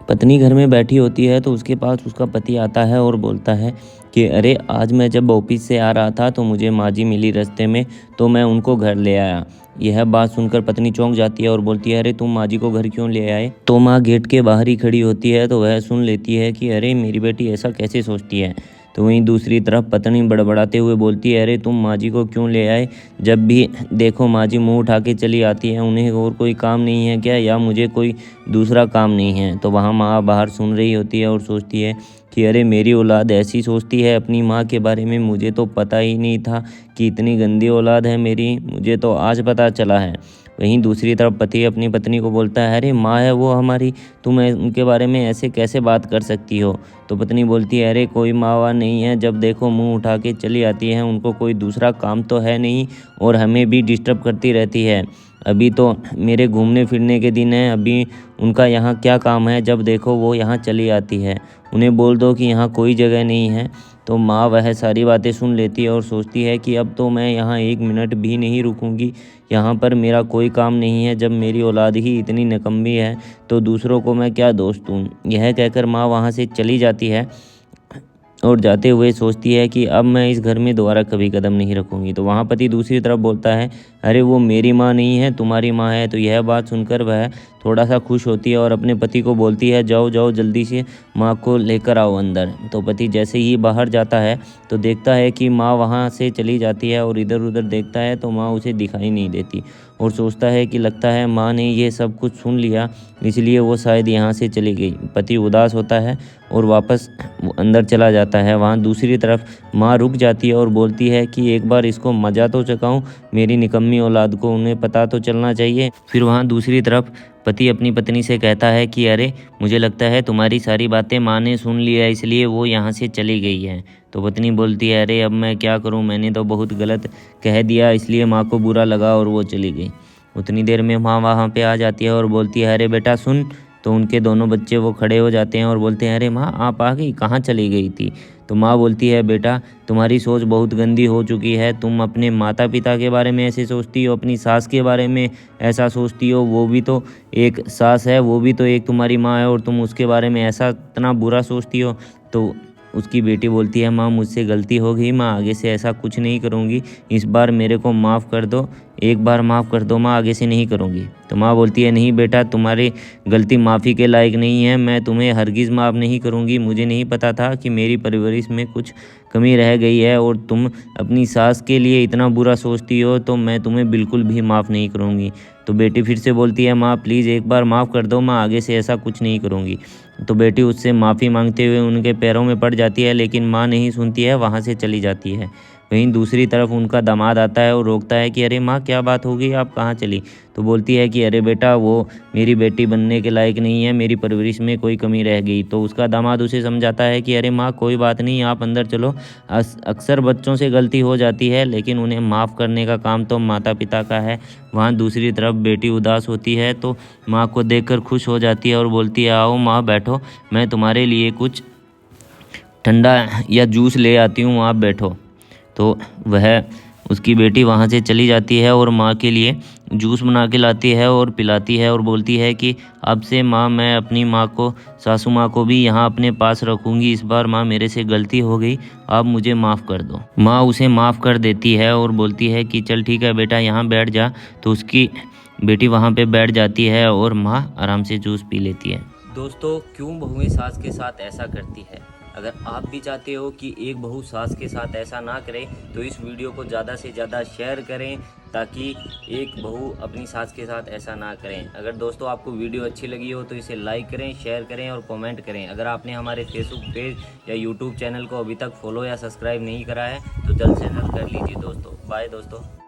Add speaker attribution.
Speaker 1: पत्नी घर में बैठी होती है तो उसके पास उसका पति आता है और बोलता है कि अरे आज मैं जब ऑफिस से आ रहा था तो मुझे माँ जी मिली रास्ते में, तो मैं उनको घर ले आया। यह बात सुनकर पत्नी चौंक जाती है और बोलती है अरे तुम माँ जी को घर क्यों ले आए। तो माँ गेट के बाहर ही खड़ी होती है तो वह सुन लेती है कि अरे मेरी बेटी ऐसा कैसे सोचती है। तो वहीं दूसरी तरफ पत्नी बड़बड़ाते हुए बोलती है अरे तुम माँ जी को क्यों ले आए, जब भी देखो माँ जी मुँह उठा के चली आती है, उन्हें और कोई काम नहीं है क्या, या मुझे कोई दूसरा काम नहीं है। तो वहाँ माँ बाहर सुन रही होती है और सोचती है कि अरे मेरी औलाद ऐसी सोचती है अपनी माँ के बारे में, मुझे तो पता ही नहीं था कि इतनी गंदी औलाद है मेरी, मुझे तो आज पता चला है। वहीं दूसरी तरफ पति अपनी पत्नी को बोलता है अरे माँ है वो हमारी, तुम उनके बारे में ऐसे कैसे बात कर सकती हो। तो पत्नी बोलती है अरे कोई माँ वाँ नहीं है, जब देखो मुंह उठा के चली आती है, उनको कोई दूसरा काम तो है नहीं और हमें भी डिस्टर्ब करती रहती है। अभी तो मेरे घूमने फिरने के दिन हैं, अभी उनका यहाँ क्या काम है, जब देखो वो यहाँ चली आती है, उन्हें बोल दो कि यहाँ कोई जगह नहीं है। तो माँ वह सारी बातें सुन लेती है और सोचती है कि अब तो मैं यहाँ 1 मिनट भी नहीं रुकूंगी, यहाँ पर मेरा कोई काम नहीं है, जब मेरी औलाद ही इतनी निकम्मी है तो दूसरों को मैं क्या दोष दूँ। यह कहकर माँ वहाँ से चली जाती है और जाते हुए सोचती है कि अब मैं इस घर में दोबारा कभी कदम नहीं रखूंगी। तो वहाँ पति दूसरी तरफ बोलता है अरे वो मेरी माँ नहीं है तुम्हारी माँ है। तो यह बात सुनकर वह थोड़ा सा खुश होती है और अपने पति को बोलती है जाओ जाओ जल्दी से माँ को लेकर आओ अंदर। तो पति जैसे ही बाहर जाता है तो देखता है कि माँ वहाँ से चली जाती है और इधर उधर देखता है तो माँ उसे दिखाई नहीं देती और सोचता है कि लगता है माँ ने ये सब कुछ सुन लिया, इसलिए वो शायद यहाँ से चली गई। पति उदास होता है और वापस अंदर चला जाता है। वहाँ दूसरी तरफ माँ रुक जाती है और बोलती है कि एक बार इसको मज़ा तो चखाऊं, मेरी निकम्मी औलाद को, उन्हें पता तो चलना चाहिए। फिर वहाँ दूसरी तरफ पति अपनी पत्नी से कहता है कि अरे मुझे लगता है तुम्हारी सारी बातें माँ ने सुन लिया, इसलिए वो यहाँ से चली गई है। तो पत्नी बोलती है अरे अब मैं क्या करूँ, मैंने तो बहुत गलत कह दिया, इसलिए माँ को बुरा लगा और वो चली गई। उतनी देर में माँ वहाँ पे आ जाती है और बोलती है अरे बेटा सुन। तो उनके दोनों बच्चे वो खड़े हो जाते हैं और बोलते हैं अरे माँ आप आ गई, कहाँ चली गई थी। तो माँ बोलती है बेटा तुम्हारी सोच बहुत गंदी हो चुकी है, तुम अपने माता पिता के बारे में ऐसे सोचती हो, अपनी सास के बारे में ऐसा सोचती हो, वो भी तो एक सास है, वो भी तो एक तुम्हारी माँ है और तुम उसके बारे में ऐसा इतना बुरा सोचती हो। तो उसकी बेटी बोलती है माँ मुझसे गलती हो गई, माँ आगे से ऐसा कुछ नहीं करूँगी, इस बार मेरे को माफ़ कर दो, एक बार माफ़ कर दो माँ, आगे से नहीं करूँगी। तो माँ बोलती है नहीं बेटा तुम्हारी गलती माफ़ी के लायक नहीं है, मैं तुम्हें हरगिज़ माफ़ नहीं करूँगी, मुझे नहीं पता था कि मेरी परवरिश में कुछ कमी रह गई है और तुम अपनी सास के लिए इतना बुरा सोचती हो, तो मैं तुम्हें बिल्कुल भी माफ़ नहीं करूँगी। तो बेटी फिर से बोलती है माँ प्लीज़ एक बार माफ़ कर दो, माँ आगे से ऐसा कुछ नहीं करूँगी। तो बेटी उससे माफ़ी मांगते हुए उनके पैरों में पड़ जाती है, लेकिन माँ नहीं सुनती है, वहाँ से चली जाती है। वहीं दूसरी तरफ उनका दामाद आता है और रोकता है कि अरे माँ क्या बात हो गई, आप कहाँ चली। तो बोलती है कि अरे बेटा वो मेरी बेटी बनने के लायक नहीं है, मेरी परवरिश में कोई कमी रह गई। तो उसका दामाद उसे समझाता है कि अरे माँ कोई बात नहीं, आप अंदर चलो, अक्सर बच्चों से गलती हो जाती है, लेकिन उन्हें माफ़ करने का काम तो माता पिता का है। वहाँ दूसरी तरफ बेटी उदास होती है तो माँ को देखकर खुश हो जाती है और बोलती है आओ माँ बैठो, मैं तुम्हारे लिए कुछ ठंडा या जूस ले आती हूँ, आप बैठो। तो वह उसकी बेटी वहाँ से चली जाती है और माँ के लिए जूस बना के लाती है और पिलाती है और बोलती है कि अब से माँ मैं अपनी माँ को, सासू माँ को भी यहाँ अपने पास रखूँगी, इस बार माँ मेरे से गलती हो गई, आप मुझे माफ़ कर दो। माँ उसे माफ़ कर देती है और बोलती है कि चल ठीक है बेटा यहाँ बैठ जा। तो उसकी बेटी वहाँ पे बैठ जाती है और माँ आराम से जूस पी लेती है। दोस्तों क्यों बहुएं सास के साथ ऐसा करती है, अगर आप भी चाहते हो कि एक बहू सास के साथ ऐसा ना करे तो इस वीडियो को ज़्यादा से ज़्यादा शेयर करें, ताकि एक बहू अपनी सास के साथ ऐसा ना करें। अगर दोस्तों आपको वीडियो अच्छी लगी हो तो इसे लाइक करें, शेयर करें और कमेंट करें। अगर आपने हमारे फेसबुक पेज या यूट्यूब चैनल को अभी तक फॉलो या सब्सक्राइब नहीं करा है तो जल्द से जल्द कर लीजिए दोस्तों। बाय दोस्तों।